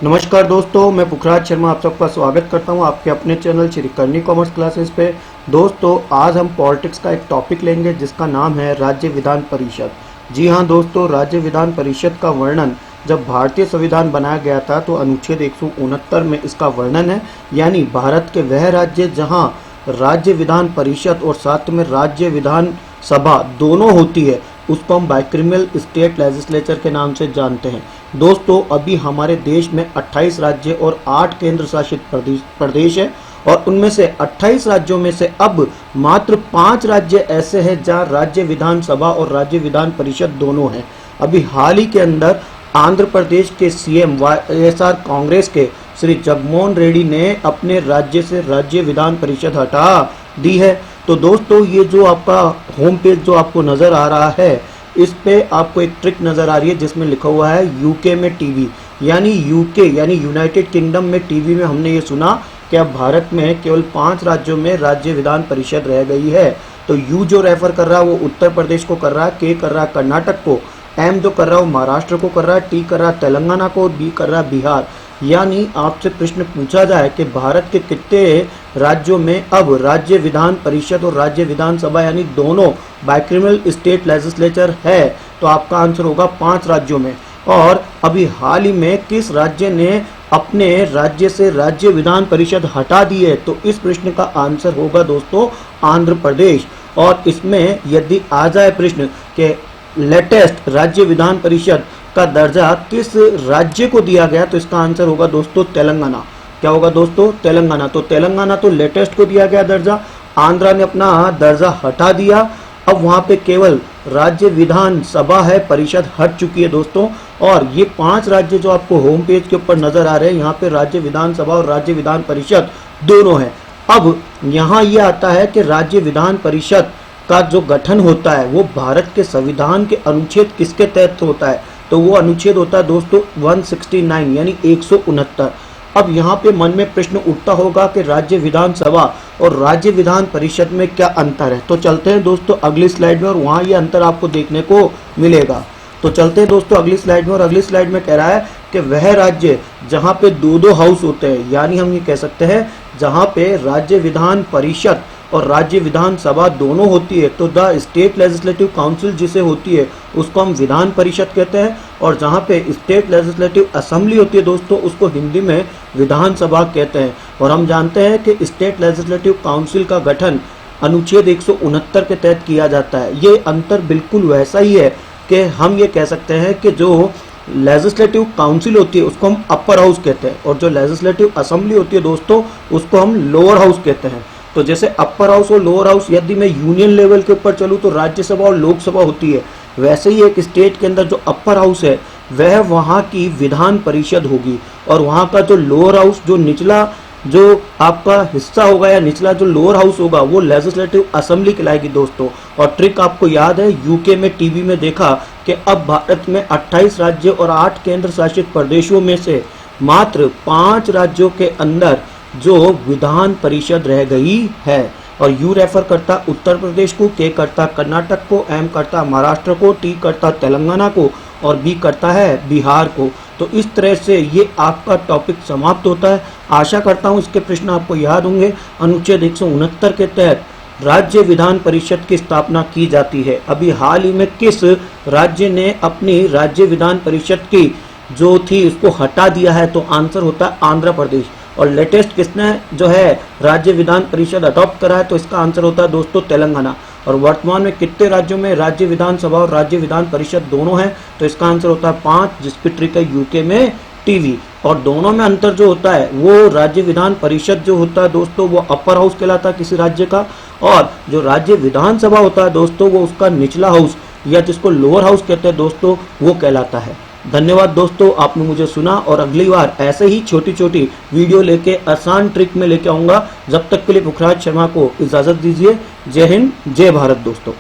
नमस्कार दोस्तों, मैं पुखराज शर्मा आप सबका स्वागत करता हूं आपके अपने चैनल श्री करनी कॉमर्स क्लासेस पे। दोस्तों, आज हम पॉलिटिक्स का एक टॉपिक लेंगे जिसका नाम है राज्य विधान परिषद। जी हां दोस्तों, राज्य विधान परिषद का वर्णन जब भारतीय संविधान बनाया गया था तो अनुच्छेद 169 में इसका वर्णन है। यानी भारत के वह राज्य जहां राज्य विधान परिषद और साथ में राज्य विधान सभा दोनों होती है उसको हम बाइक्रिमिनल स्टेट लेजिस्लेचर के नाम से जानते हैं। दोस्तों, अभी हमारे देश में 28 राज्य और 8 केंद्र शासित प्रदेश है और उनमें से 28 राज्यों में से अब मात्र 5 राज्य ऐसे हैं जहां राज्य विधान सभा और राज्य विधान परिषद दोनों हैं। अभी हाल ही के अंदर आंध्र प्रदेश के सीएम वाईएसआर कांग्रेस के श्री जगनमोहन रेड्डी ने अपने राज्य से राज्य विधान परिषद हटा दी है। तो दोस्तों, ये जो आपका होम पेज जो आपको नजर आ रहा है इस पे आपको एक ट्रिक नजर आ रही है जिसमें लिखा हुआ है यूके में टीवी, यानी यूके यानी यूनाइटेड किंगडम में टीवी में हमने ये सुना कि अब भारत में केवल 5 राज्यों में राज्य विधान परिषद रह गई है। तो यू जो रेफर कर रहा है वो उत्तर प्रदेश को कर रहा है, के कर रहा है कर्नाटक को, एम जो कर रहा है वो महाराष्ट्र को कर रहा है, टी कर रहा है तेलंगाना को, बी कर रहा है बिहार। यानी आपसे प्रश्न पूछा जाए कि भारत के कितने राज्यों में अब राज्य विधान परिषद और राज्य विधानसभा यानी दोनों बाइक्रिमिनल स्टेट लेजिस्लेचर है, तो आपका आंसर होगा 5 राज्यों में। और अभी हाल ही में किस राज्य ने अपने राज्य से राज्य विधान परिषद हटा दी है, तो इस प्रश्न का आंसर होगा दोस्तों आंध्र प्रदेश। और इसमें यदि आ जाए प्रश्न के लेटेस्ट राज्य विधान परिषद का दर्जा किस राज्य को दिया गया, तो इसका आंसर होगा दोस्तों तेलंगाना। क्या होगा दोस्तों? तेलंगाना। तो तेलंगाना तो लेटेस्ट को दिया गया दर्जा, आंध्रा ने अपना दर्जा हटा दिया। अब वहां पे केवल राज्य विधान सभा है, परिषद हट चुकी है दोस्तों। और ये 5 राज्य जो आपको होम पेज के ऊपर नजर आ रहे हैं, यहाँ पे राज्य विधान सभा और राज्य विधान परिषद दोनों है। अब यहाँ ये आता है कि राज्य विधान परिषद का जो गठन होता है वो भारत के संविधान के अनुच्छेद किसके तहत होता है, तो वो अनुच्छेद होता है दोस्तों 169 यानी 169। अब यहाँ पे मन में प्रश्न उठता होगा कि राज्य विधानसभा और राज्य विधान परिषद में क्या अंतर है। तो चलते हैं दोस्तों अगली स्लाइड में और वहाँ ये अंतर आपको देखने को मिलेगा। तो चलते हैं दोस्तों अगली स्लाइड में और अगली स्लाइड में कह रहा है कि वह राज्य जहाँ पे 2 हाउस होते हैं, यानी हम ये कह सकते हैं जहाँ पे राज्य विधान परिषद और राज्य विधानसभा दोनों होती है, तो द स्टेट लेजिस्लेटिव काउंसिल जिसे होती है उसको हम विधान परिषद कहते हैं। और जहाँ पे स्टेट लेजिस्लेटिव असेंबली होती है दोस्तों उसको हिंदी में विधानसभा कहते हैं। और हम जानते हैं कि स्टेट लेजिस्लेटिव काउंसिल का गठन अनुच्छेद 169 के तहत किया जाता है। ये अंतर बिल्कुल वैसा ही है कि हम ये कह सकते हैं कि जो लेजिस्लेटिव काउंसिल होती है उसको हम अपर हाउस कहते हैं और जो लेजिस्लेटिव असेंबली होती है दोस्तों उसको हम लोअर हाउस कहते हैं। तो जैसे अपर हाउस और लोअर हाउस, यदि मैं यूनियन लेवल के ऊपर चलूँ तो राज्यसभा और लोकसभा होती है, वैसे ही एक स्टेट के अंदर जो अपर हाउस है वह वहाँ की विधान परिषद होगी और वहाँ का जो लोअर हाउस जो निचला जो आपका हिस्सा होगा या निचला जो लोअर हाउस होगा वो लेजिस्लेटिव असेंबली कहलाएगी दोस्तों। और ट्रिक आपको याद है, यूके में टीवी में देखा कि अब भारत में 28 राज्य और 8 केंद्र शासित प्रदेशों में से मात्र 5 राज्यों के अंदर जो विधान परिषद रह गई है। और यू रेफर करता उत्तर प्रदेश को, के करता कर्नाटक को, एम करता महाराष्ट्र को, टी करता तेलंगाना को और बी करता है बिहार को। तो इस तरह से ये आपका टॉपिक समाप्त होता है। आशा करता हूँ इसके प्रश्न आपको याद होंगे। अनुच्छेद 169 के तहत राज्य विधान परिषद की स्थापना की जाती है। अभी हाल ही में किस राज्य ने अपनी राज्य विधान परिषद की जो थी उसको हटा दिया है, तो आंसर होता है आंध्र प्रदेश। और लेटेस्ट किसने जो है राज्य विधान परिषद अडॉप्ट करा है, तो इसका आंसर होता है दोस्तों तेलंगाना। और वर्तमान में कितने राज्यों में राज्य विधानसभा और राज्य विधान परिषद दोनों हैं, तो इसका आंसर होता है 5, जिसकी ट्रिक है यूके में टीवी। और दोनों में अंतर जो होता है वो राज्य विधान परिषद जो होता है दोस्तों वो अपर हाउस कहलाता है किसी राज्य का, और जो राज्य विधानसभा होता है दोस्तों वो उसका निचला हाउस या जिसको लोअर हाउस कहते हैं दोस्तों वो कहलाता है। धन्यवाद दोस्तों, आपने मुझे सुना और अगली बार ऐसे ही छोटी छोटी वीडियो लेके आसान ट्रिक में लेके आऊंगा। जब तक के लिए पुखराज शर्मा को इजाजत दीजिए। जय हिंद, जय भारत दोस्तों।